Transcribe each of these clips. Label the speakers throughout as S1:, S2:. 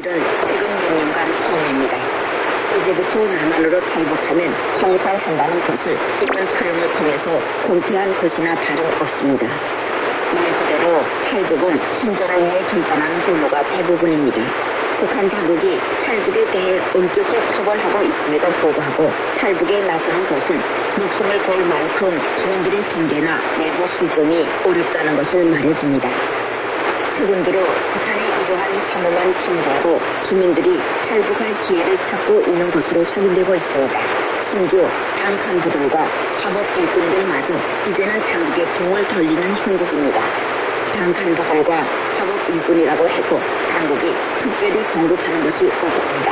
S1: 일은 최근 몇 년간 처음입니다. 이제부터 남한으로 탈북하면 청산한다는 것을 이번 촬영을 통해서 공표한 것이나 다름없습니다. 말 그대로 탈북은 생존을 위해 결단하는 경우가 대부분입니다. 북한 당국이 탈북에 대해 엄격히 처벌하고 있음에도 불구하고 탈북에 나서는 것은 목숨을 걸 만큼 주민들의 생계나 내부 실정이 어렵다는 것을 말해줍니다. 최근 들어 북한이 이러한 참호만 통제하고 주민들이 탈북할 기회를 찾고 있는 것으로 확인되고 있습니다. 심지어 당 간부들과 사법 일꾼들마저 이제는 당국에 등을 돌리는 형국입니다. 당 간부들과 사법 일꾼이라고 해도 당국이 특별히 공급하는 것이 없습니다.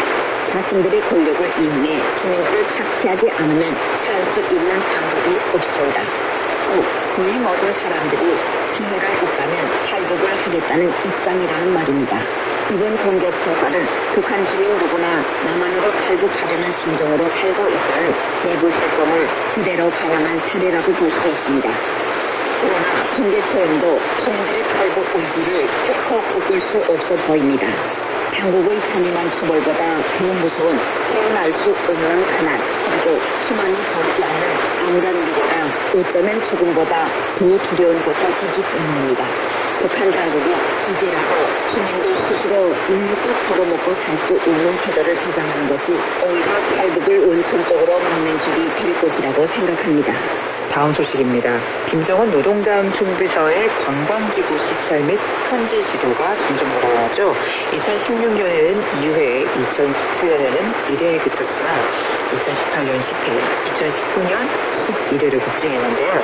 S1: 자신들의 권력을 이용해 주민들을 착취하지 않으면 살 수 있는 방법이 없습니다. 즉, 거의 모든 사람들이 기회가 있다면 탈북을 하겠다는 입장이라는 말입니다. 이번 공개 처사는 북한 주민 누구나 남한으로 탈북하려는 심정으로 살고 있다는 내부 실정을 그대로 반영한 사례라고 볼 수 있습니다. 그러나 공개 처음도 주민들의 탈북 의지를 결코 꺾을 수 없어 보입니다. 당국의 잔인한 처벌보다 더 무서운 태어날 수 없는 가난, 그리고 희망이 보이지 않는 안간기가 어쩌면 죽음보다 더 두려운 것이 되기 때문입니다. 북한 당국이 이제라도 주민들 스스로 눈물도 벌어먹고 살 수 있는 제도를 보장하는 것이 오히려 탈북을 원천적으로 막는 길이 될 것이라고 생각합니다.
S2: 다음 소식입니다. 김정은 노동당 총비서의 관광지구 시찰 및 현지 지도가 점점 늘어나죠. 2016년에는 2회, 2017년에는 1회에 그쳤으나 2018년 10회, 2019년 11회를 급증했는데요.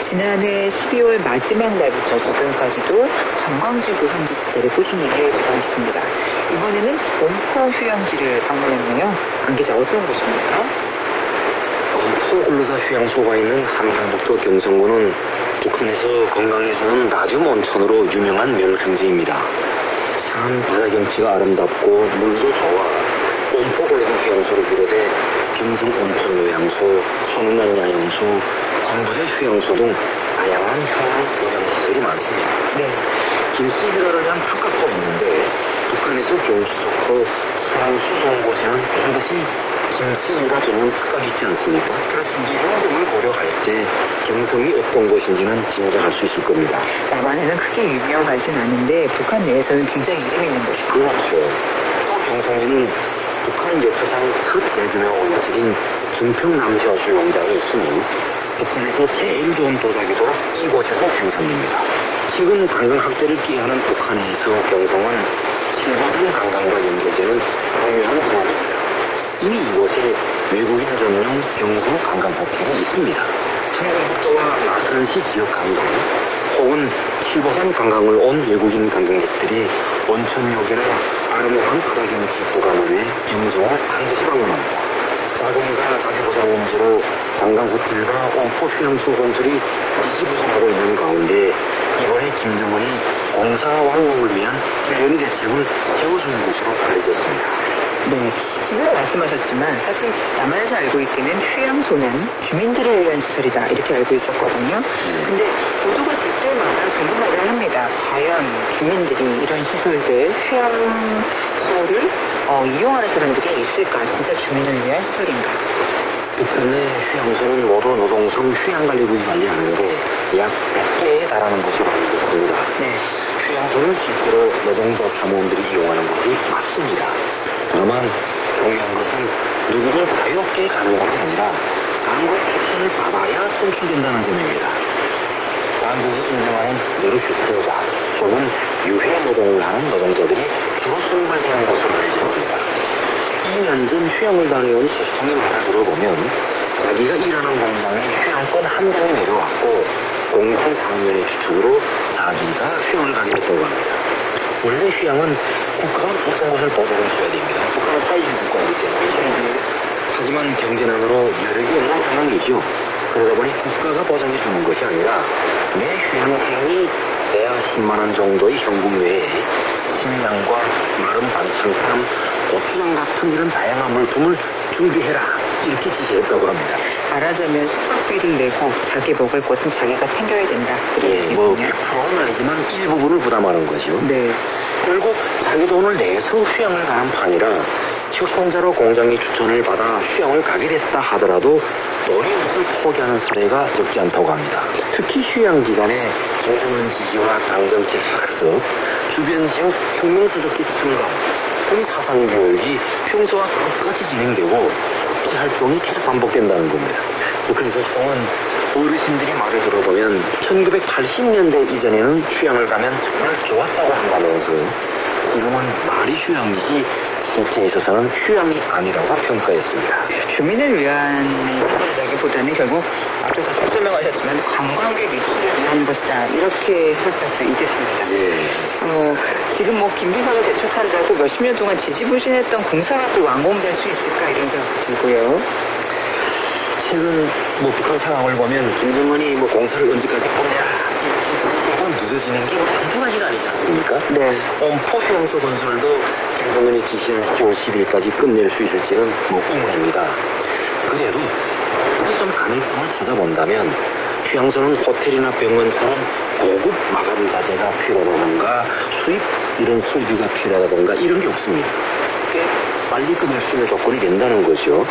S2: 지난해 12월 마지막 날부터 지금까지도 관광지구 현지 시찰을 꾸준히 계획하고 있습니다. 이번에는 원포 휴양지를 방문했네요. 안 기자, 어떤 곳입니까?
S3: 소굴로사 휴양소가 있는 함경북도 경성군은 북한에서 관광에서는 아주 먼천으로 유명한 명승지입니다. 산 바다 경치가 아름답고 물도 좋아 원포굴로사 휴양소를 비롯해 경성 온천 요양소, 천운난 야영소, 광부대 휴양소 등 다양한 휴양 요양시설이 많습니다.
S2: 네.
S3: 김씨비라를 위한 풀값도 있는데 북한에서 경치 좋고 사랑수 좋은 곳에는 반드시 김씨유가 주는 특각이 있지 않습니까? 그렇습니다. 이런 점을 고려할 때 경성이 어떤 곳인지는 짐작할 수 있을 겁니다.
S2: 남한에는 크게 유명하진 않은데 북한 내에서는 굉장히 이름 있는 곳이죠.
S3: 그렇죠. 또 경성에는 북한 역사상 첫 대규모 온실인 김평남시어수 용장이 있으니 북한에서 제일 좋은 도자기도 이곳에서 생산됩니다. 최근 관광 확대를 기하는 북한에서 경성은 칠보산 관광과 연계되는 중요한 사업입니다. 이미 이곳에 외국인 전용 경성 관광 호텔이 있습니다. 함경북도와 마산시 지역 관광 혹은 칠보산 관광을 온 외국인 관광객들이 온천욕이나 아름다운 바다 경치 구간을 위해 경성을 반드시 방문합니다. 자금과 자세보상 문제로 관광 호텔과 원포 휴양소 건설이 지지부진하고 있는 가운데 이번에 김정은이 공사 완공을 위한 일련의 대책을 세워주는 것으로 알려졌습니다.
S2: 네, 지금 말씀하셨지만 사실 남한에서 알고 있기는 휴양소는 주민들을 위한 시설이다 이렇게 알고 있었거든요. 근데 모두가 질 때마다 궁금하긴 합니다. 과연 주민들이 이런 시설들, 휴양소를 이용하는 사람들이 있을까? 진짜 주민을 위한 시설인가?
S3: 북한의 휴양소는 모두 노동성 휴양관리부지 관리하는데 약 100개에 달하는 곳으로 알려져 있습니다.
S2: 네.
S3: 휴양소는 실제로 노동자 사무원들이 이용하는 곳이 맞습니다. 다만 중요한 것은 누구도 자유롭게 가는 것이 아니라 당국 추천을 받아야 선출된다는 점입니다. 당국이 인정하는 노릇 휴양자 혹은 유해 노동을 하는 노동자들이 주로 선발되는 것으로 알려졌습니다. 2년 전 휴양을 다녀온 소식통의 말을 들어보면 자기가 일하는 공장에 휴양권 한 장이 내려왔고 공장 당면의 추측으로 자기가 휴양을 가게 됐다고 합니다. 원래 휴양은 국가가 어떤 것을 보장해줘야 됩니다. 북한은 사회주의 국가이기 때문에. 하지만 경제난으로 여력이 없는 상황이죠. 그러다 보니 국가가 보장해주는 것이 아니라 매 휴양생이 내야 10만원 정도의 현금 외에 식량과 마른 반찬감, 고추장 같은 이런 다양한 물품을 준비해라 이렇게 지시했다고 합니다.
S2: 말하자면 숙박비를 내고 자기 먹을 것은 자기가 챙겨야 된다.
S3: 예, 뭐 100%는 아니지만 일부분을 부담하는 거죠.
S2: 네.
S3: 결국 자기 돈을 내서 휴양을 가는 판이라 협상자로 공장이 추천을 받아 휴양을 가게 됐다 하더라도 돈이 없어 포기하는 사례가 적지 않다고 합니다. 특히 휴양 기간에 김정은 지지와 당정책 학습, 주변 지역 혁명수적기 증강 등 사상교육이 평소와 똑같이 진행되고 습지 활동이 계속 반복된다는 겁니다. 북한 소식통은 어르신들이 말을 들어보면 1980년대 이전에는 휴양을 가면 정말 좋았다고 한다면서 지금은 말이 휴양이지 실제에 있어서는 휴양이 아니라고 평가했습니다.
S2: 주민을 위한 것이라기보다는 결국 앞에서 쭉 설명하셨지만 관광객 유치를 위한 것이다. 이렇게 해석할 수 있겠습니다.
S3: 예.
S2: 지금 뭐 김비서가 재촉한다고 몇십 년 동안 지지부진했던 공사가 또 완공될 수 있을까 이런 생각도 들고요.
S3: 최근 뭐 북한 상황을 보면 김정은이 뭐 공사를 언제까지 보냐 이건 늦어지는 게 한두 가지가 아니지 않습니까?
S2: 네.
S3: 엄포 휴양소 건설도 김정은이 지시한 10월 10일까지 끝낼 수 있을지는 뭐 의문입니다. 그래도 좀 가능성을 찾아본다면 휴양소는 호텔이나 병원처럼 고급 마감 자재가 필요하다던가 수입 이런 설비가 필요하다던가 이런 게 없습니다. 꽤 빨리 끝낼 수 있는 조건이 된다는 거죠.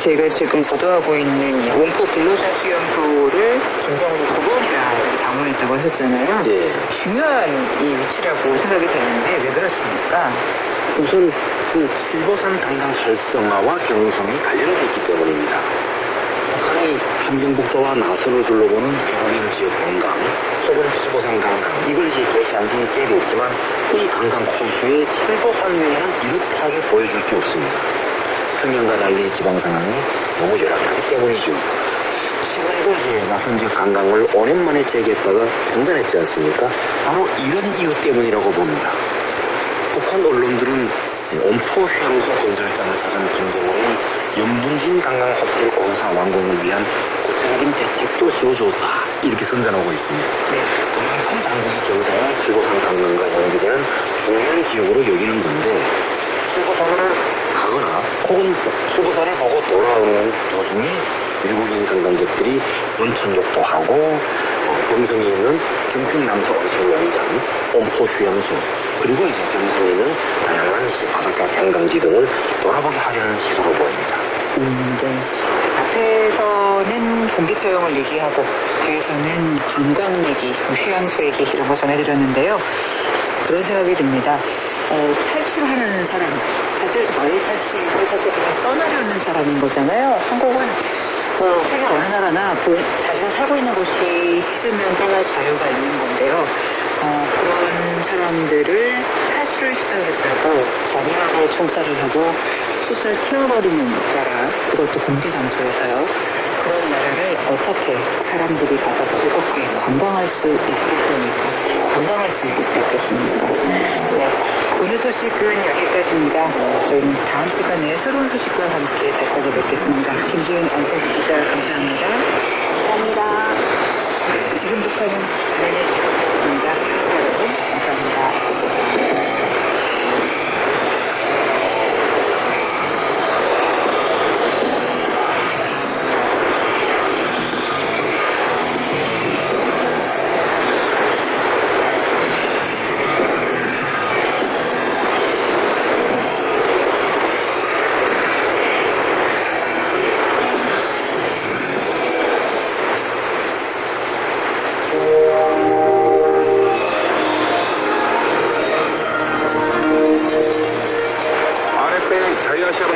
S2: 제가 지금 보도하고 있는 이 원포 근로자 수용소를 김정은이 두 번이나 방문했다고 하셨잖아요.
S3: 예.
S2: 중요한 이 위치라고 생각이 되는데 왜 그렇습니까?
S3: 우선 그 칠보산 관광 활성화와 경성이 관련돼 있기 때문입니다. 북한이 함경북도와 나선을 둘러보는 외국인 지역 관광, 혹은 칠보산 관광 이걸 이제 개시한 지 꽤 됐지만 이 관광 코스에 칠보산 외에는 이렇게 보여줄 게 없습니다. 평양과 달리 지방 상황이 너무 열악하기 때문이죠. 최근에도 이제 나선 지역 관광을 5년 만에 재개했다가 중단했지 않습니까? 바로 이런 이유 때문이라고 봅니다. 북한 언론들은 엄포 휴양소 건설장을 찾은 김정은이 연분진 관광 호텔 공사 완공을 위한 구체적인 대책도 세워주었다 이렇게 선전하고 있습니다. 그만큼 당국이 경상을 칠보산 관광과 연계되는 중요한 지역으로 여기는 건데 칠보산을 가거나 혹은 칠보산을 보고 돌아오는 도중에 외국인 관광객들이 온천욕도 하고 경성에 있는 김평남서 온천연장, 엄포 휴양소 그리고 이제 경성에 있는 다양한 바닷가 관광지 등을 돌아보게 하려는 시도로 보입니다.
S2: 네. 앞에서는 공기 소용을 얘기하고 뒤에서는 관광 얘기, 휴양소 얘기 이런 거 전해드렸는데요. 그런 생각이 듭니다. 탈출하는 사람, 사실 나의 탈출이 사실 그냥 떠나려는 사람인 거잖아요. 한국은 세계 어느 나라나 자기가 살고 있는 곳이 있으면 떠날 자유가 있는 건데요. 그런 사람들을 탈출을 시도했다고 잔인하게 총살을 하고 수술 태워버리는 나라, 그것도 공개 장소에서요. 그런 나라를 어떻게 사람들이 가서 즐겁게 관광할 수 있겠습니까? 관광할 수 있겠습니까? 네. 오늘 소식은 여기까지입니다. 저희는 다음 시간에 새로운 소식과 함께 다시 찾아뵙겠습니다. 김지은 안성기 기자 감사합니다.
S1: 감사합니다.
S2: 지금 북한은 진행해 주셨습니다. 여러분 감사합니다.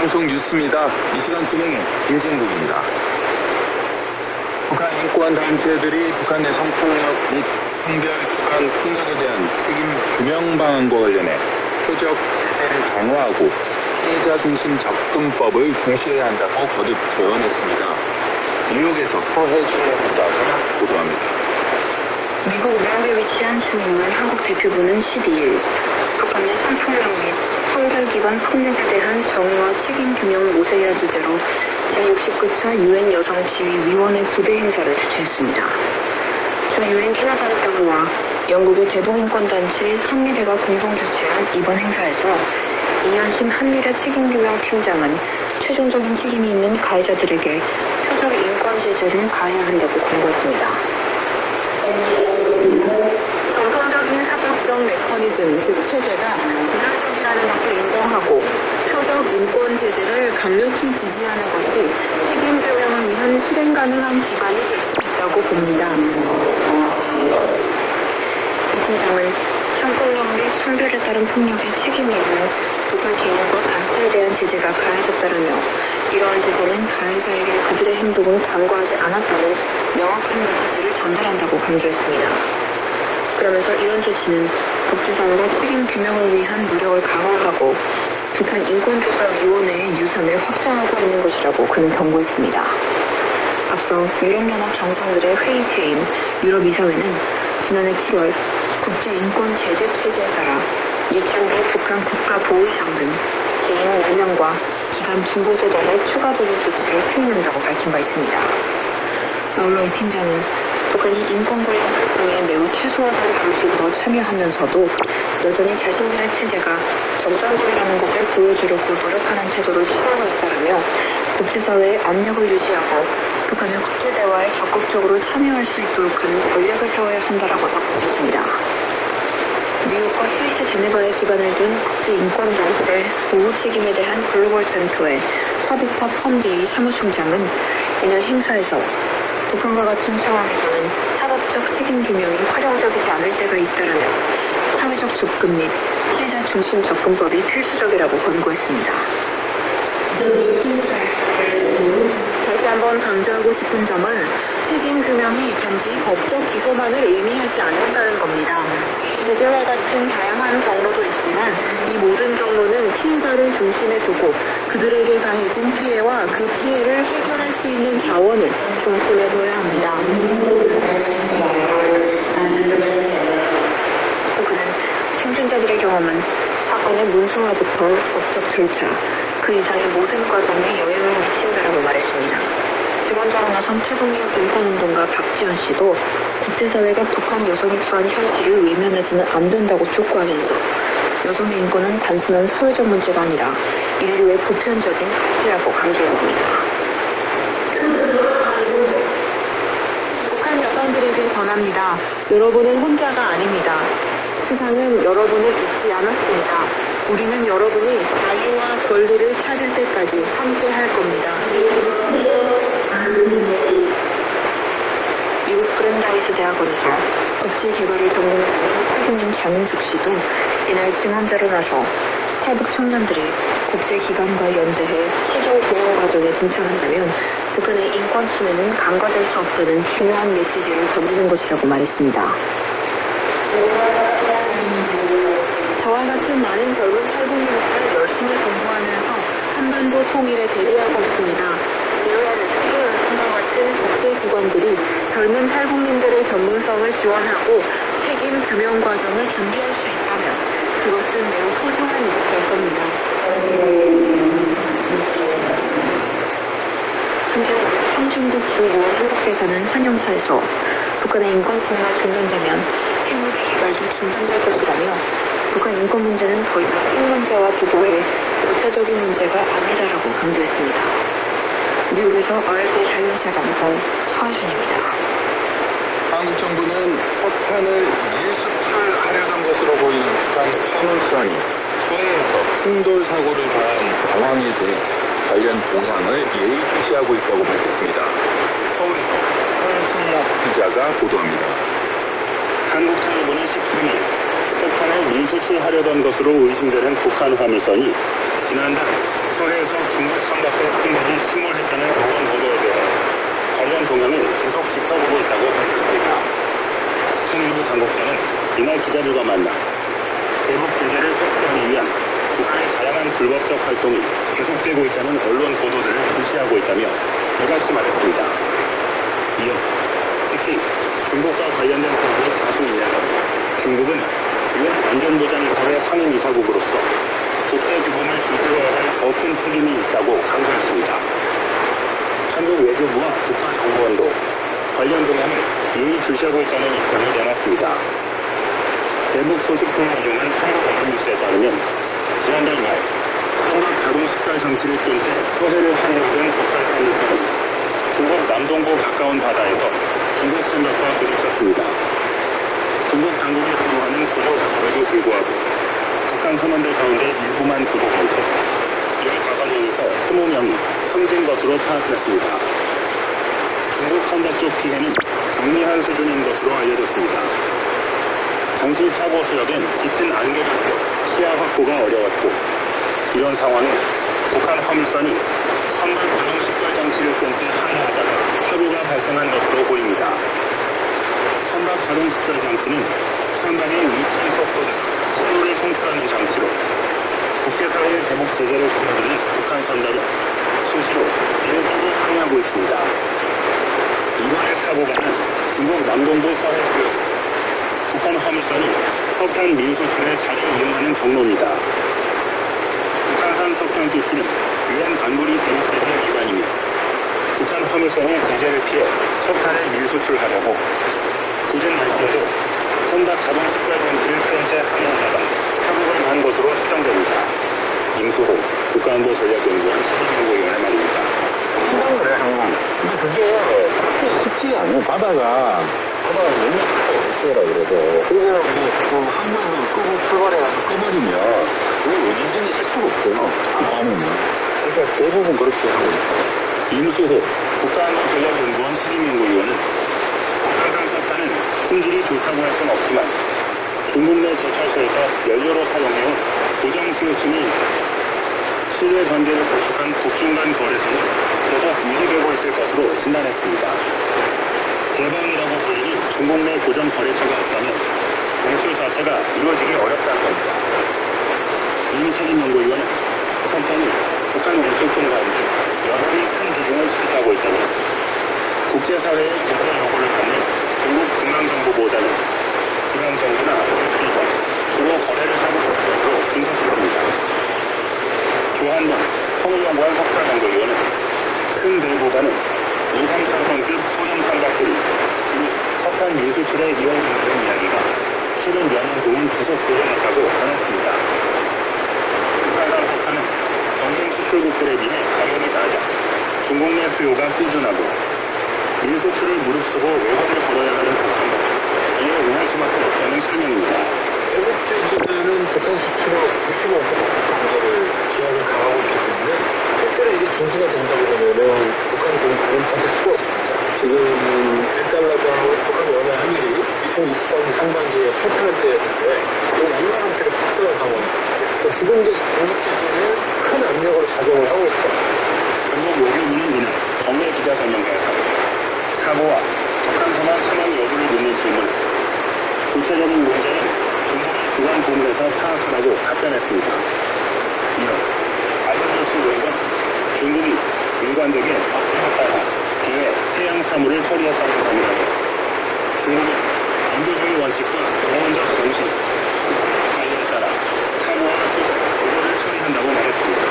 S4: 방송 뉴스입니다. 이 시간 진행의 김진국입니다. 북한 인권단체들이 북한 내 성폭력 및 성별 기반 폭력에 대한 책임 규명 방안과 관련해 표적 제재를 강화하고 피해자 중심 접근법을 중시해야 한다고 거듭 제언했습니다. 뉴욕에서 서해준의 기자가 보도합니다.
S1: 미국 뉴욕에 위치한 주민문 한국 대표부는 12일 북한 내 성폭력 및 성별 기반 폭력에 대한 정의와 책임 규명 모색이라 주제로 제69차 유엔 여성 지위 위원회 부대 행사를 주최했습니다. 주 유엔 캐나다대표부와 영국의 대동인권단체 한미대가 공동 주최한 이번 행사에서 이현심 한미대 책임 규명 팀장은 최종적인 책임이 있는 가해자들에게
S2: 국제적 인권 제재를 가해야 한다고 권고했습니다. 정상적인 사법적 메커니즘, 즉 체제가 지상적이라는 것을 인정하고 표적 인권 제재를 강력히 지지하는 것이 책임 규명을 위한 실행 가능한 기반이 될 수 있다고 봅니다. 이 팀장은 성폭력 및 성별에 따른 폭력의 책임이고 북한 개인과 단체에 대한 제재가 가해졌다라며 이러한 제재는 가해자에게 그들의 행동을 간과하지 않았다는 명확한 메시지를 전달한다고 강조했습니다. 그러면서 이런 조치는 국제사회가 책임 규명을 위한 노력을 강화하고 북한 인권조사위원회의 유산을 확장하고 있는 것이라고 그는 경고했습니다. 앞서 유럽연합 정상들의 회의체인 유럽이사회는 지난해 7월 국제인권제재체제에 따라 2000개 북한 국가보위상 등 개인 4명과 기관 2곳에 대해 추가적인 조치를 수행한다고 밝힌 바 있습니다. 아울러 이 팀장은 북한이 인권 관련 활동에 매우 최소화된 방식으로 참여하면서도 여전히 자신들의 체제가 정상적이라는 것을 보여주려고 노력하는 태도를 취하고 있다라며 국제사회의 압력을 유지하고 북한을 국제대화에 적극적으로 참여할 수 있도록 하는 전략을 세워야 한다라고 덧붙였습니다. 미국과 스위스 제네바에 기반을 둔 국제인권단체 보호 책임에 대한 글로벌 센터의 서비터 펀디 사무총장은 이날 행사에서 북한과 같은 상황에서는 사법적 책임 규명이 활용적이지 않을 때가 있다라며 사회적 접근 및 피해자 중심 접근법이 필수적이라고 권고했습니다. 다시 한번 강조하고 싶은 점은 책임 규명이 단지 법적 기소만을 의미하지 않는다는 겁니다. 제재와 같은 다양한 경로도 있지만 이 모든 경로는 피해자를 중심에 두고 그들에게 가해진 피해와 그 피해를 해결할 수 있는 자원을 중심에 둬야 합니다. 또 그는 생존자들의 경험은 사건의 문서화부터 법적 절차, 그 이상의 모든 과정에 영향을 미친다라고 말했습니다. 직원자로 나선 태국민 인권운동가 박지원 씨도 국제사회가 북한 여성이 처한 현실을 외면해서는 안 된다고 촉구하면서 여성의 인권은 단순한 사회적 문제가 아니라 인류의 보편적인 가치라고 강조했습니다. 북한 여성들에게 전합니다. 여러분은 혼자가 아닙니다. 세상은 여러분을 잊지 않았습니다. 우리는 여러분이 자유와 권리를 찾을 때까지 함께 할 겁니다. 미국 브랜다이스 대학원에서 국제개발을 전공하는 태국인 장윤숙 씨도 이날 증언자로 나서 탈북 청년들이 국제기관과 연대해 책임 규명 과정에 동참한다면 북한의 인권 침해는 간과될 수 없다는 중요한 메시지를 던지는 것이라고 말했습니다. 저와 같은 많은 젊은 탈북민들은 열심히 공부하면서 한반도 통일에 대비하고 있습니다. 유엔과 같은 국제기관들이 젊은 탈북민들의 전문성을 지원하고 책임 규명 과정을 준비할 수 있다면 그것은 매우 소중한 일이 될 겁니다. 한편 청중국 중국어 한국대사는 환영사에서 북한의 인권 침해가 중단되면 핵무기 개발도 중단될 것이라며 북한 인권 문제는 더 이상 핵 문제와 비교해 구체적인 문제가 아니다라고 강조했습니다. 미국에서 RFA 자유아시아 방송 서하준입니다.
S4: 한국 정부는 석탄을 밀수출하려던 것으로 보이는 북한 화물선이 서해에서 충돌 사고를 당한 상황에 대해 관련 동향을 예의주시하고 있다고 밝혔습니다. 서울에서 설승목 기자가 보도합니다.
S3: 한국정부는 17일 석탄을 밀수출하려던 것으로 의심되는 북한 화물선이 지난달 서해에서 중국 선박과 충돌을 침몰했다는 언론 보도에 대해 관련 동향을 계속 지켜보고 있다고 밝혔습니다. 통일부 당국자는 이날 기자들과 만나 대북 제재를 회피하기 위한 북한의 다양한 불법적 활동이 계속되고 있다는 언론 보도들을 주시하고 있다며 이같이 말했습니다. 이어 특히 중국과 관련된 사업이 다수 있는데 중국은 유엔 안전보장이사회 상임이사국으로서 국제규범을 준수해야 할 더 큰 책임이 있다고 강조했습니다. 한국 외교부와 북한 정보원도 관련 동향을 예의주시하고 있다는 입장을 내놨습니다. 대북 소식통을 이용한 한국 언론뉴스에 따르면 지난달 말 한국 자동 식별 장치를 끈 채 서해를 항해하던 북한 화물선이
S4: 중국 남동부 가까운 바다에서 중국 선박과 부딪혔습니다. 중국 당국이 주도하는 구조 작업에도 불구하고 북한 선원들 가운데 일부만 구조가 있고 15명에서 20명이 숨진 것으로 파악됐습니다. 중국 선박 쪽 피해는 경미한 수준인 것으로 알려졌습니다. 당시 사고 수역엔 짙은 안개가 껴 시야 확보가 어려웠고 이런 상황에 북한 화물선이 선박 자동 식별 장치를 끈 채 항해하다가 사고가 발생한 것으로 보입니다. 선박 자동 식별 장치는 선박의 위치 속도등 신호를 송출하는 장치로 국제사회의 대북 제재를 거부하는 북한 선박은 수시로 이를 두고 항해하고 있습니다. 이번의 사고가 난 중국 남동부 서해 수역 북한 화물선이 석탄 밀수출에 자주 이용하는 경로입니다. 북한산 석탄 수출은 유엔 반부리 대북 제재 위반이며 북한 화물선의 제재를 피해 석탄을 밀수출하려고 굳은 날씨에도 선박 자동 식별 장치를 끈 채 항해하다가 사고가 난 것으로 추정됩니다. 임수호 국가안보 전략연구원 신임연구위원의 말입니다.
S3: 그래, 항상. 근데 그게 그렇게 쉽지 않아요. 바다가 너무 없어라 그래도. 그리고 뭐 항만을 끄고 출발해가지고 꺼버리면 왜 어딘지는 알 수가 없어요. 밤에는. 그러니까 대부분 그렇게 하고 있어요.
S4: 임수호 국가안보 전략연구원 신임연구위원은 북한산 석탄은 품질이 좋다고 할 수는 없지만 중국 내 제철소에서 연료로 사용해온 고정 수요층이 신뢰 관계를 구축한 북중 간 거래선은 계속 유지되고 있을 것으로 진단했습니다. 개방이라고 불리는 중국 내 고정 거래처가 없다면 공수 자체가 이루어지기 어렵다는 겁니다. 임책임 연구위원은 석탄이 북한 운수품 가운데 여전히 큰 비중을 차지하고 있다며 국제사회의 제재 요구를 받는 중국 중앙정부보다는 지방정부나 기관, 주로 거래를 하고 있는 것으로 분석했습니다. 조한동 서울연구원 석사연구위원은 큰 배보다는 2, 3차선급 소형 선박들이 주로 석탄 밀수출에 이용된다는 이야기가 최근 몇 년 동안 계속 드러났다고 전했습니다. 북한산 석탄은 전쟁 수출국들에 비해 가격이 낮아 중국 내 수요가 꾸준하고 밀수출을 무릅쓰고 외환을 벌어야 하는 북한도 이에 응할 수밖에 없다는 설명입니다.
S3: 제국주의자는 북한 수출로 95% 정도를 제약을 강하고 있기 때문에 실제로 이게 중지가 된다 그러면은 북한 정부는 버틸 수가 없습니다. 지금 1달러당 북한 원화 환율이 2023년 상반기에 8,000원대였는데 지금 2만 원대로 팍 떨어진 상황입니다. 지금도 중국주의자는 큰 압력으로 작용을 하고 있습니다.
S4: 중국 외교부는 이날 정례 기자설명회에서 사고와 북한 선원 사망 여부를 묻는 질문 구체적인 문제는 중국이 주관 부문에서 파악하라고 답변했습니다. 이어 알려줄 수 있는 건 중국이 일관되게 법규에 따라 해외 해양 사무를 처리했다는 점이라며 중국은 인도주의 원칙과 공원적 정신, 국제적 관리에 따라 사무와 수사, 그거를 처리한다고 말했습니다.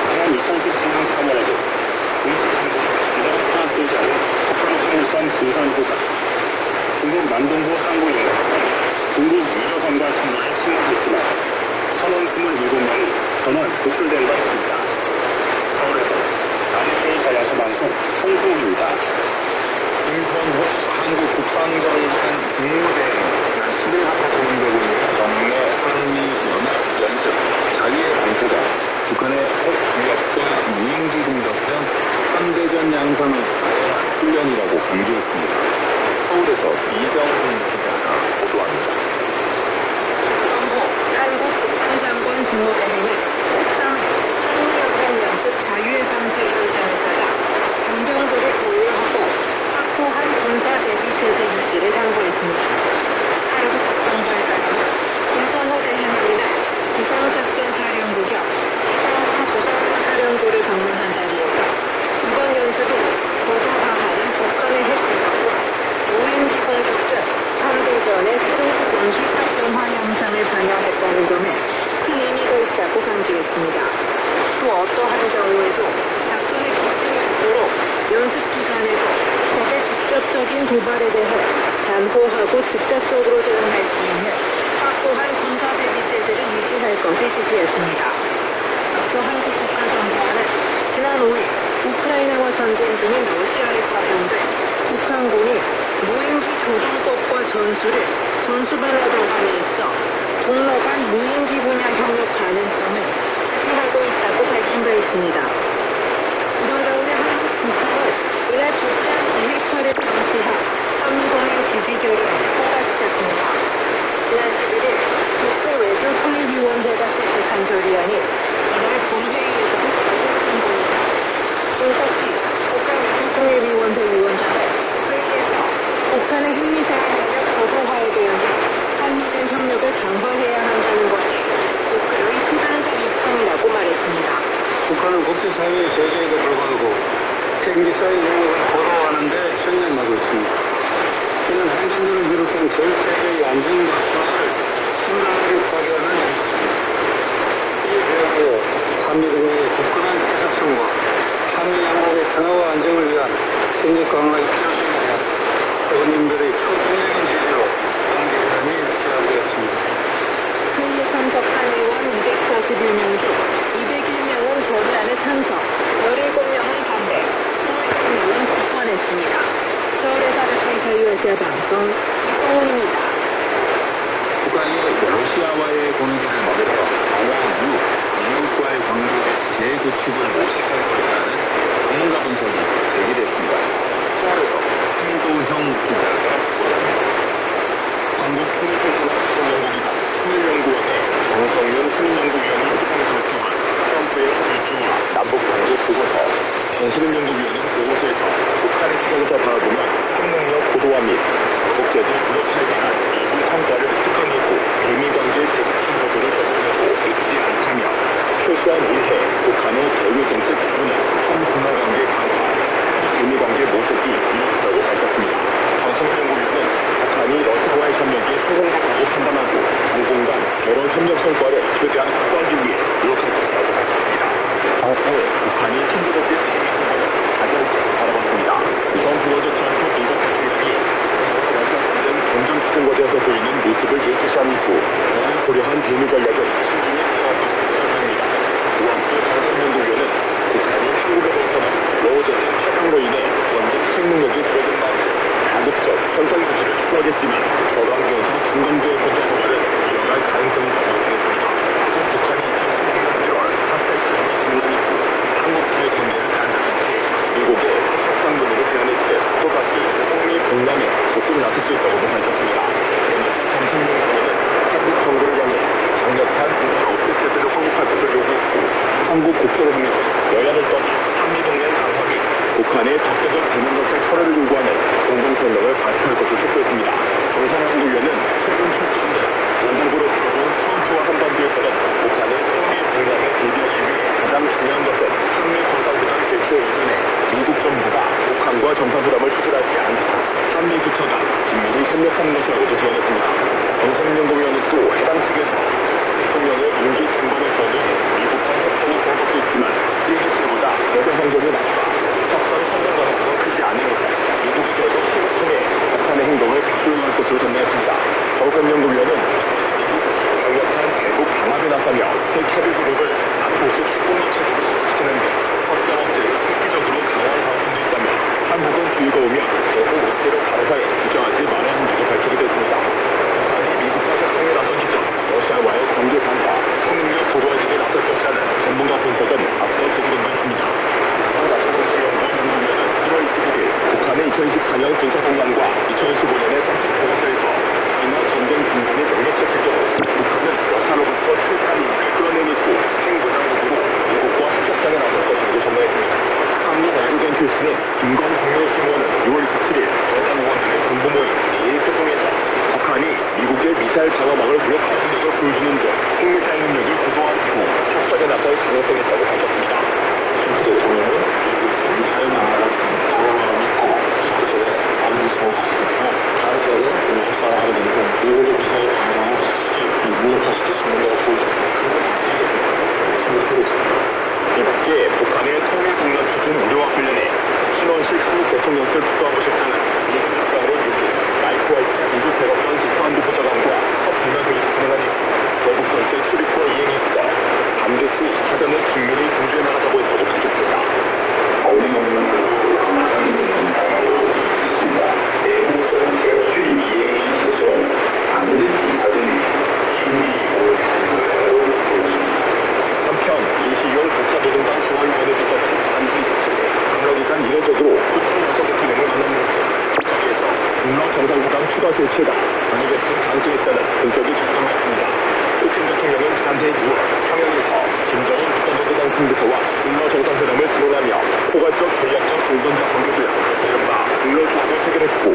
S4: 지난 2017년 3월에도 군수정부가 제대로 파악되지 않은 북한 화물선 군선부가 중국 남동부 항구연구원 중국 유조선과 통로에 침몰했지만 선원 27명이 전원 구출된 바 있습니다. 서울에서 RFA 자야수 방송 홍승우입니다.
S3: 김선호 한국 국방장관 직무대행 지난 10일부터 진행되고 있는 정례 한미연합연습 자유의 방패가 북한의 핵무역과 무인기 공격 등 3대전 양상을 다양한 훈련이라고 강조했습니다. 서울에서 이정훈 기자가 보도합니다.
S2: 정부 한국 국방장관 직무대행은 13일 한미연합연습 자유의 방패 현장을 찾아 장병들을 교육하고 확고한 군사 대비 체제 유지를 당부했습니다. 한국 국방부에 따르면 김선호 대행은 이날 기상작전사령부 겸 기상사령부를 방문한 자리에서 이번 연습은 고도화하는 북한의 핵공격과 무인기 공격 등 3대전의 새로운 군수작전화 양상을 반영했다는 점에 큰 의미가 있다고 강조했습니다. 또 어떠한 경우에도 작전의 기준이 있도록 연습 기간에도 적의 직접적인 도발에 대해 단호하고 즉각적으로 대응할 수 있는 확고한 군사 대비 체제를 유지할 것을 지시했습니다. 앞서 한국 국가정보원은 지난 5일 우크라이나와 전쟁 중인 러시아에 파견돼 북한군이 무인기 조종법과 전수반로 도감에 있어 동로 간 무인기 분야 협력 가능성을 추진하고 있다고 밝힌 바 있습니다. 이런 가운데 한국 북한은 이날 북한 비핵화를 방치한 한미동맹 지지 결의안을 통과시켰습니다. 지난 11일 국회 외교통일위원회가 채택한 결의안이 이날 본회의에서 발표된 겁니다. 김석기 국회 외교통일위원회 위원장은 회의에서 북한의 핵미사일 능력 고도화에 대한 한미 간 협력을 강화해야 한다는 것이 국회의 초단적 입장이라고 말했습니다.
S5: 북한은 국제사회의 제재에도 불구하고 핵미사일 능력을 고도화하는데 전념하고 있습니다. 이는 한반도를 비롯한 전 세계의 안전과 평화를 심각하게 파괴하는 행동입니다. 이에 대하여 한미동맹의 굳건한 태극성과 한미 양국의 평화와 안정을 위한戦略강화의 필요성에 대한 의원님들의 초동적인 지지로 관계회담이 시작되었습니다.
S2: 회의에 참석한 의원 241명 중 201명은 결의안에 찬성, 17명은 반대, 21명은 비판했습니다. 서울에서 RFA 자유아시아 방송 이동훈입니다.
S4: 북한이 러시아와의 관계를 멈춰 방어 이후 미국과의 관계의 재구축을 모색할 것이라는 전문가 분석이 제기됐습니다. 서울에서 한도형 기자가 보도합니다.
S3: 한국통일연구기관 통일연구원의 정성윤 통일연구위원이 수상을 발표한 트럼프의 질주와 남북관계 보고서. 정신연구위원은 보고서에서 북한의 기동에서 바라보면 핵능력 고도화 및 국제적 무력화에 대한 이후 성과를 획득하고 대미관계 재구축 모델을 접근하고 있지 않다며 최소한 1회 북한의 대외정책 기준은 한중화관계 강화, 대미관계 모색이 이루어졌다고 밝혔습니다. 정성연구위원은 북한이 러시아와의 협력이 성공적이라고 판단하고 당분간 여러 협력 성과를 최대한 확보하기 위해 노력할 것이라고 밝혔습니다. 당후에 북한이 신조적인 대미성과를 가져올 것을 바라봤습니다. 이번 불어졌지 않고 미국 대통령이 러시아 전쟁 경정 추진 과제에서 보이는 모습을 예시한 이후 이를 고려한 대미 전략을 신중히 세워왔다고 설명합니다. 이와 함께 정성연구위원은 북한이 한국에 대해서는 여전히 최강으로 인해 전쟁 수행 능력이 줄어든 만큼 가급적 현상 유지를 추구하겠지만 저강경에서 중간부의 전쟁 도발을 이어갈 가능성이 있다고 했습니다. 북한이 2016년 1월 사살 시험이 진행한 이후 한국과의 관계를 단단한 채 미국의 핵상문으로 제안했을 때 또다시 북미 공감에 적극 나설 수 있다고도 밝혔습니다. 그러면서 정신연구원은 한국 정부를 향해 강력한 우리 억제 체제를 확립할 것을 요구했고 한국 국제로 통해서 여야를 떠나 한미동맹 강화 및 북한의 적대적 대면정책 철회를 요구하는 공동성명을 발표할 것을 촉구했습니다. 정상연구위원은 최근 출전된 원달고로 들어온 트럼프와 한반도에서는 북한의 한미 공감에 대비하기 위해 가장 중요한 것은 한미 정상회담 개최 이전에 미국 정부가 북한과 정상회담을 추진하지 않고 한미 부처가 긴밀히 협력하는 것이라고도 조언했습니다. 정상연구위원은 또 해당 측에서 대통령의 임기 중단을 전후 미국과 협상이 계속되고 있지만 일기 때보다 여전 환경이 낮아 협상 성공 가능성은 크지 않으면서 미국이 결국 힘을 통해 북한의 행동을 바꾸려할 것으로 전망했습니다. 정상연구위원은 강력한 대북 강압에 나서며 핵협의 그룹을 앞으로도 추동력체제로 지키는 등 확장 억제를 획기적으로 강화할 가능성도 있다며 한국은 기회가 오면 대북 억제를 강화해 주저하지 말아야 한다고 밝히기도 했습니다. 북한이 미국과 협상에 나선 시점 러시아와의 관계 강화, 핵능력 고도화에 나설 것이라는 전문가 분석은 앞서 제기된 바 있습니다. 연구위원은 1월 21일 북한의 2024년 군사공단과 2015년의 정책 보고서에서 우크라이나 전쟁 중단의 명령적 결정으로 북한은 러시아로부터 최대한 이익을 끌어내고 핵무장국으로 미국과 협상에 나설 것이라고 전망했습니다. 한미 외교견실스는 김광중요 신원은 6월 27일 여당 의원들의 공부 모임 예의소동에서 북한이 미국의 미사일 방어망을 무력 가능력을 보여주는 등 핵미사일 능력을 고도화한 후 협상에 나설 가능성이 있다고 밝혔습니다. 실제 대통령은 미국의 미사일 방어망을 믿고 실제 안보소 다르게는 협상하게 되면서 미국의 미사일 방어망을 쉽게 무력화시킬 수 있는 것을 보여주고 이 밖에 북한의 통일공단 추진 우려와 관련해 신원식 한국 대통령실 국가보실장은 미국 국가로 미국 마이크 화이트 미국 대법원 집행부 부장관과 첫 분면 회의를 진행한 이후 대북 정책 수립과 이행에 있어 반드시 사전을 긴밀히 공조해 나가자고 했다고 밝혔습니다.
S4: 일단 이례적으로 부천 대통령을 전환했습니다. 여기에서 북러 정상부담 추가 조치가 방위계층 강조에 따른 본격이 작동했습니다. 푸틴 대통령은 지난해 6월 평양에서 김정은 북한정부당 팀부서와 북러 정상회담을 진행하며 포괄적 전략적 동반자 관계조약, 이른바 북러 조약을 체결했고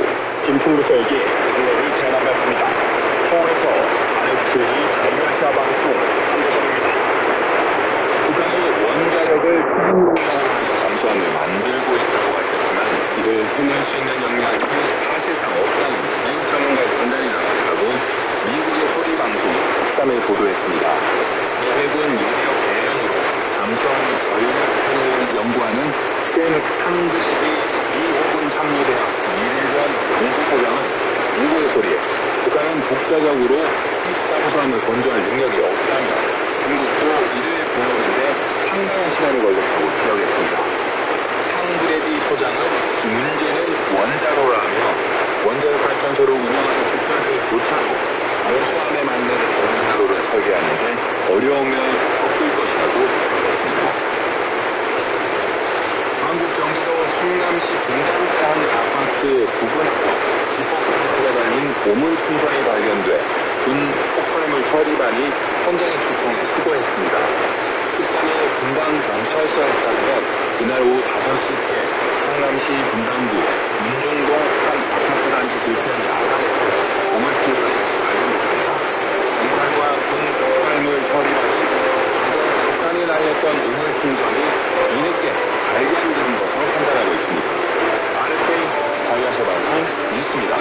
S4: 김 총무서에게 북러를 제안한 바 있습니다. 서울에서 RFK 러시아 방송 한국입니다. 북한이 원자력을 잠수함을 만들고 있다고 밝혔지만 이를 해낼 수 있는 역량이 사실상 없다는 미국 전문가의 진단이 나왔다고 미국의 소리 방송이 13일 보도했습니다. 미 해군 유력 대령으로 잠수함 전력을 연구하는 샘 한그레디 미 해군 참모대학 미래전 연구소장은 미국의 소리에 북한은 독자적으로 잠수함을 건조할 능력이 없다며 중국도 이를 보는데 상당한 시간이 걸렸다고 지적했습니다. 한그레디 소장은 문제는 원자로라며 원자력 발전소를 운영하는 국가들 조차도 잠수함에 맞는 원자로를 설계하는데 어려움을 겪을 것이라고 밝혔습니다. 한국 경기도 성남시 분당산 아파트 부근에서 기폭 상태가 달린 고물 풍선이 발견돼 군 폭발물 처리반이 현장에 출동해 수거했습니다. 13일 분당 경찰서에 따르면 그날 오후 5시께 성남시 분당구 민중동 한 아파트 단지 불편 야산에서 고물 풍선이 발견됐습니다. 경찰과 군 폭발물 처리반이 북한이 날렸던 우물 풍선이 뒤늦게 발견된 것으로 판단하고 있습니다. RFK 자유아시아 방송 뉴스입니다.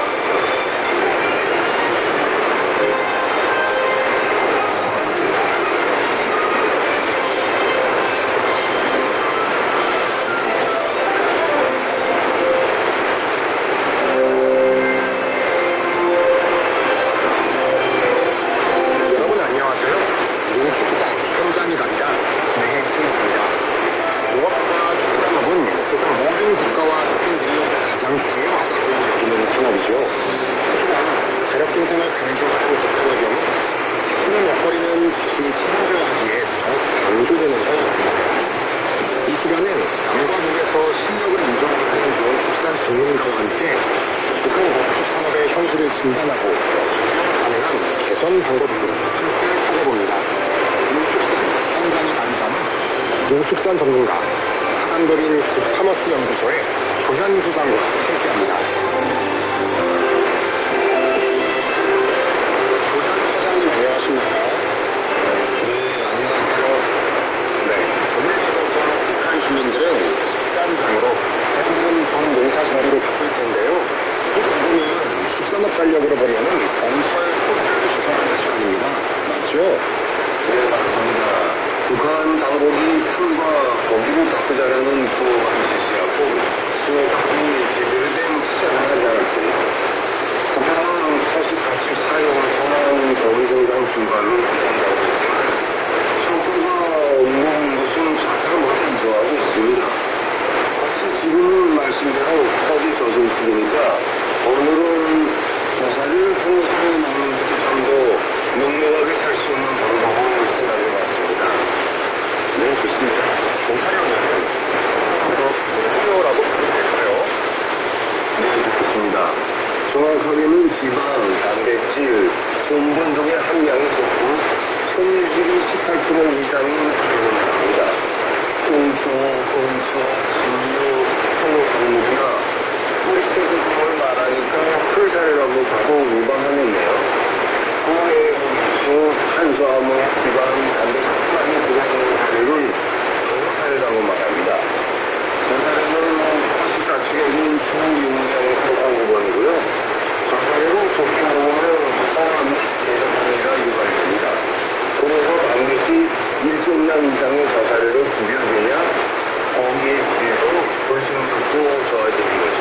S4: 여러분 안녕하세요. 미국 국산 현장이랍니다. 진행했습니다. 농업과 축산업은 세상 모든 국가와 시민들이 가장 중요하다고 여기는 산업이죠. 특히나 자력 생산을 강조하는 국가의 경우 자신의 먹거리는 자신이 책임져야 하기에 더 강조되는 현상입니다. 이 시간은 남과 북에서 실력을 인정하는 농축산 전문가와 함께 북한 농축산업의 현실을 진단하고 가능한 개선 방법을 함께 찾아봅니다. 농축산 현장이 가능한 농축산 전문가 사단법인 굿파머스 연구소의 조현 소장과 함께합니다. 조현 소장님 안녕하십니까? 네, 안녕하세요. 네, 오늘 들어서 북한 주민들은 식단상으로 대부분 본 농사 처리를 바꿀 텐데요. 지금은 축산업 달력으로 보면은 건설 소비를 조사하는 시간입니다. 맞죠? 네, 맞습니다. 북한 당국이 풀과 고기를 바꾸자라는 구호가 제시하고 수업이 제대로 된 시작을 하지 않았습니다. 북한은 서식 가축 사용을 통한 고기 생산 증가를 한다고 했지만 효과가 없는 것은 자체가 모두 인정하고 있습니다. 사실 지금 말씀대로 서기 젖은 시기니까 오늘은 조사를 통해서 나누는 것이 좀 더 넉넉하게 살 수 있는 방법을 생각해봤습니다. 네, 좋습니다. 조사령은 더 풍수요라고 부르될까요? 네, 좋습니다. 정확하게는 지방, 단백질, 전분 등의 함량이 좋고 손질이 18% 이상인 사료를 말합니다. 콩초, 진유, 청록국물이나 뿌리채소 등을 말하니까 풀사료라고 바로 무방하겠네요. 그 외에 보면서 탄수화물, 지방, 단백질만이 들어있는 사료를 정사료라고 말합니다. 정사료는 서식 가축의 주용량 상당부분이고요. 저사료를 좋게 먹으면 성함, 대장균이라 유발됩니다. 그래서 반드시 일정량 이상의 저사료를 구별해야 고기의 질도 불순물도 좋아지는 거죠.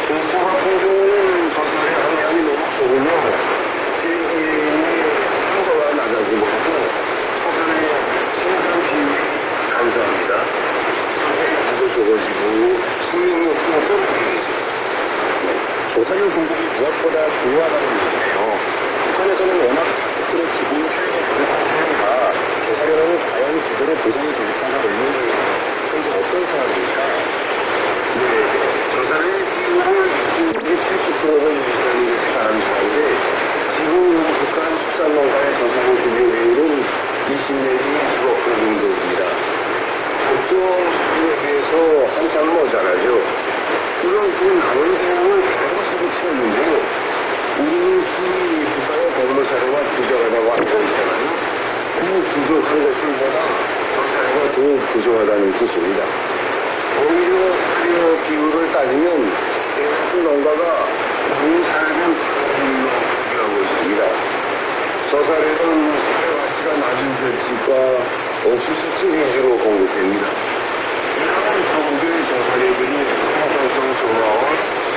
S4: 중소 같은 경우는 저사료 함량이 너무 적으면 제1의 상도가 낮아지면서 저사료의 생산 비율이 감소합니다. 저사료 양도 적어지고 생명력도 떨어지게 되죠. 저사료 공급이 무엇보다 중요하다는 얘기예요. 북한에서는 워낙 가축들의 기본 사용에 들어갔으니까 저사료는 과연 제대로 보장이 될까가 의문이에요. 현재 어떤 상황입니까?
S5: 저산의 비율을 70%를 유지하는 것이 가능한데 지금 북한 축산농가의 저산 비료 비율은 20 내지 25% 정도입니다. 보통 수준에 비해서 한참 모자라죠. 물론 그 남은 비용을 다른 것으로 채웠는데요. 우리는 흔히 북한의 곡물 사료가 부족하다고 알고 있잖아요. 그 부족한 것들보다 저사료가 더 부족하다는 뜻입니다. 오히려 사료 비율을 따지면 대부분 농가가 농사료는 비율로 비교하고 있습니다. 저사료는 사료 가치가 낮은 멸치과 옥수수층 위주로 공급됩니다. 이러한 정도의 저사료들이 생산성 저하와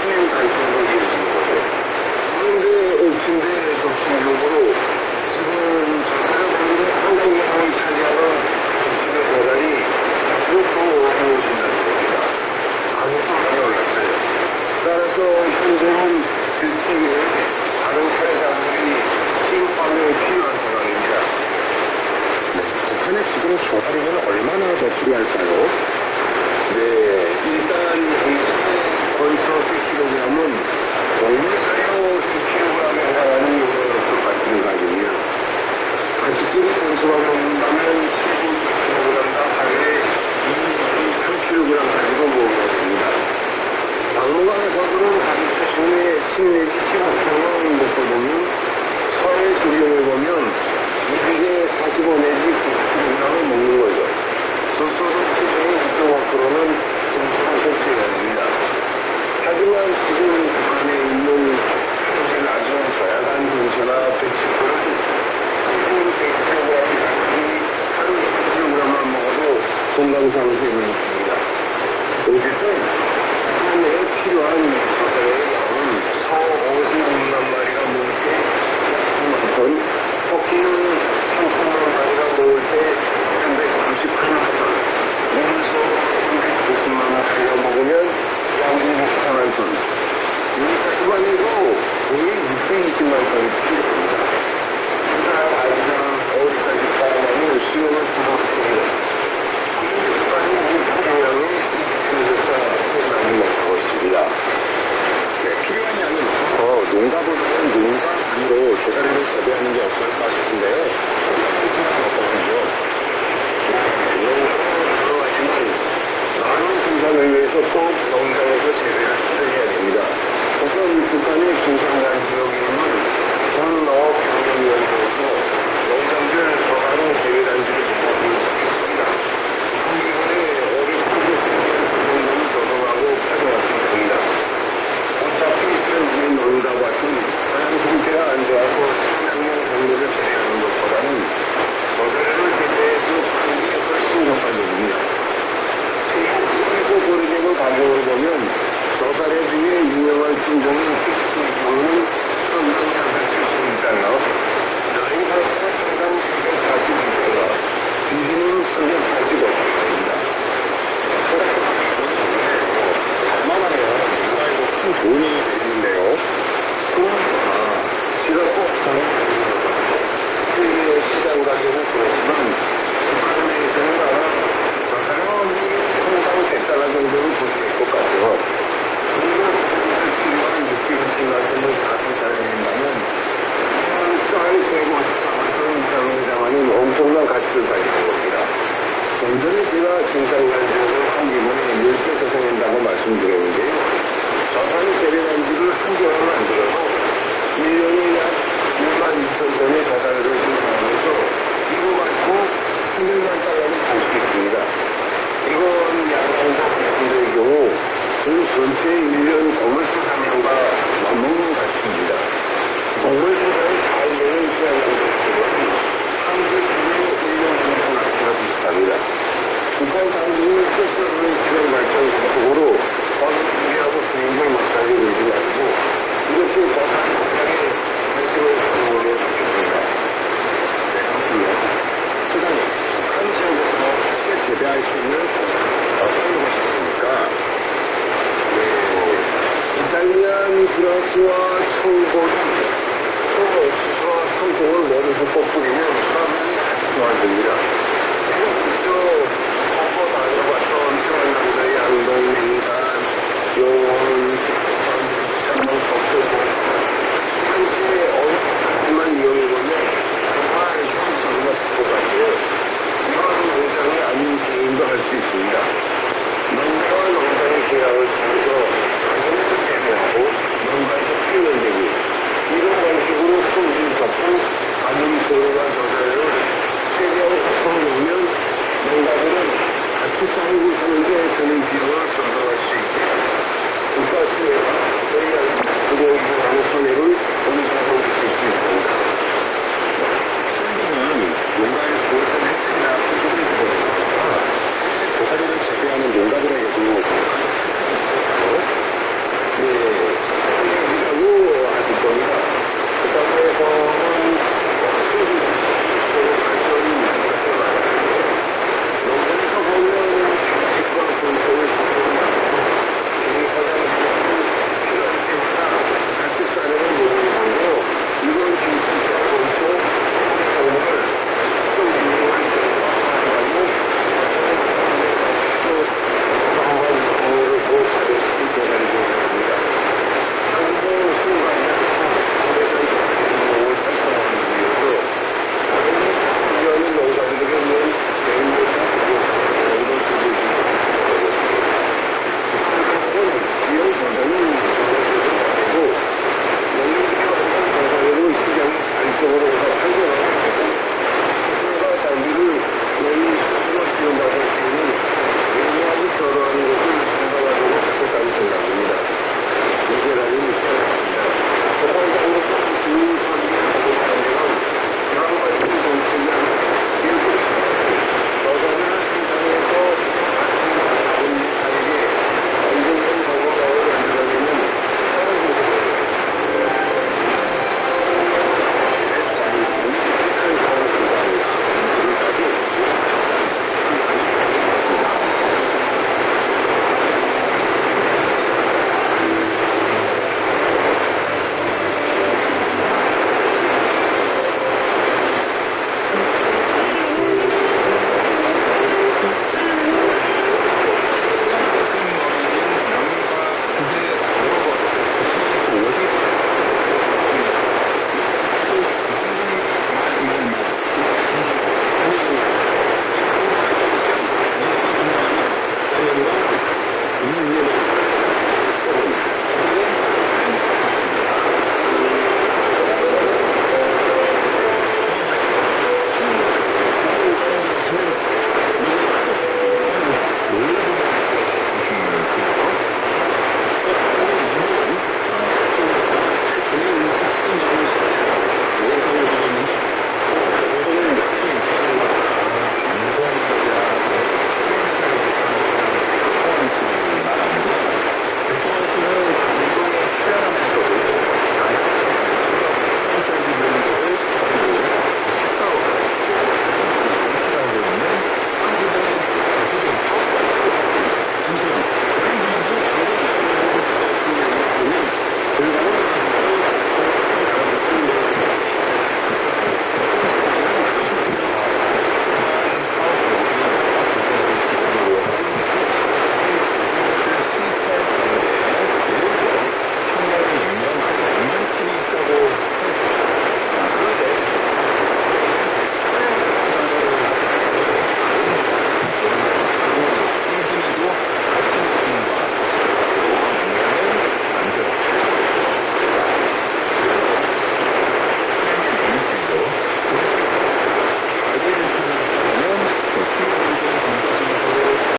S5: 수행 단점으로 이어지는 거죠. 그런데 옥신대 덕심적으로 지금 저사료 공급의 상당량을 차지하는 옥신대 저달이 앞으로 더 어려워진다는 겁니다. 가격도 많이 올랐어요. 따라서 현재는 대책에 다른 사회자들이 시급하게 필요한 상황입니다. 북한에 지금 저사료는 얼마나 더 필요할까요? 네, 일단 건초 10kg은 곡물사료 2kg에 해당하는 영양소 가치를 가집니다. 가축들이 건초가 먹는다면 7.2kg당 하루에 2.3kg 가지고 먹어야 됩니다. 박물관에서는 가축 중에 10 내지 15kg는 먹거든요. 서해 조경을 보면 200에 45 내지 90kg을 먹는 거죠. 적소득 기준이 2.5%는 공수가 설치해야 됩니다. 하지만 지금 북한에 있는 현재 낮은 저야간 근처나 배추들은 기준 100kg 가격이 하루 2kg만 먹어도 건강상 해를 입니다. 어쨌든 북한에 필요한 저사료의 양은 소 56만 마리가 먹을 때 9만 톤, 토끼는 3천만 마리가 먹을 때 338만 톤, 원소 390만 마리가 먹으면 약 204만 톤. 여기까지만 해도 거의 620만 톤이 필요합니다. 부자 아주장 어디까지 포함하면 수요는 9억 톤입니다. 북한이 이 필요량이 20kg조차 많이 못하고 있습니다. 네, 필요한 양이 많아서 농가보다는 농사 단위로 조사료를 재배하는 게 어떨까 싶은데요. 어떻군요. 많은 생산을 위해서 꼭 농장에서 재배를 실행해야 됩니다. 우선 북한의 중산간 지역에 있는 전농업 경영위원회로부터 농장별 저가능 재배단지를 조사하기 시작했습니다. 북한기관에 어릴 크게 농장을 조성하고 파종할 수 있습니다. 어차피 쓰러지는 농가 같은 자연 상태가 안 좋아서 생명용 동물을 재배하는 것보다는 저사료를 재배해서 파는 게 훨씬 효과적입니다. 세계에서 고려되는 가격을 보면 저사료 중에 유명한 품종인 피스토의 경우는 평당 370달러, 라인하우스는 평당 342달러, 비비는 385달러입니다. 살만하면 농가에도 큰 도움이 되는데요. 그러니까 제가 꼭 세계 시장 가격은 그렇지만 북한 내에서는 아마 저사료는 평당 100달러 정도는 보실 것 같아요. 그리고 그것을 필요한 6개월치 같은 다 생산해야 된다면 쌀 154만 톤 이상에 해당하는 엄청난 가치를 가지고 겁니다. 좀 전에 제가 중산간지역을 한 기본에 10개 조성한다고 말씀드렸는데요. 저산 재배단지를 한 개만 만들어도 1년에 약 1만 2천 톤의 저사료를 생산하면서 이거 가지고 300만 달러를 벌 수 있습니다. 이건 양양도 배수의 경우 그 전체의 1년 곡물 생산량과 맞먹는 가치입니다. 곡물 생산이 잘 되는 양양도 한국 중에 1년 생산 가치가 비슷합니다. 북한 당국은 섹터를 지정 발전 속으로 과거 준비하고 수익을 못 살게 되지 말고 이렇게 저산 공장에 관심을 가져보도록 하겠습니다. 네, 아무튼요. 소장님, 북한 지역에서 쉽게 재배할 수 있는 어떤 것이 있습니까? 네, 이탈리안 그라스와 청보리, 또 옥수수와 청콩을 모두 흠뻑 뿌리면 수확량이 아주 좋아집니다. 제가 직접 홍보 다녀봤던 평안남도의 양동, 냉산, 수 있습니다. 농가와 농장의 계약을 통해서 가정에서 재배하고 농가에서 키우는 이런 방식으로 소비를 잡고 가늠소로와 저자를 세계하고 바꿔놓으면 농가들은 같이 싸우고 하는데 드는 비용을 절감할 수 있게 국가 수혜가 저희가 구경이라는 손해를 어느 정도 느낄 수 있습니다.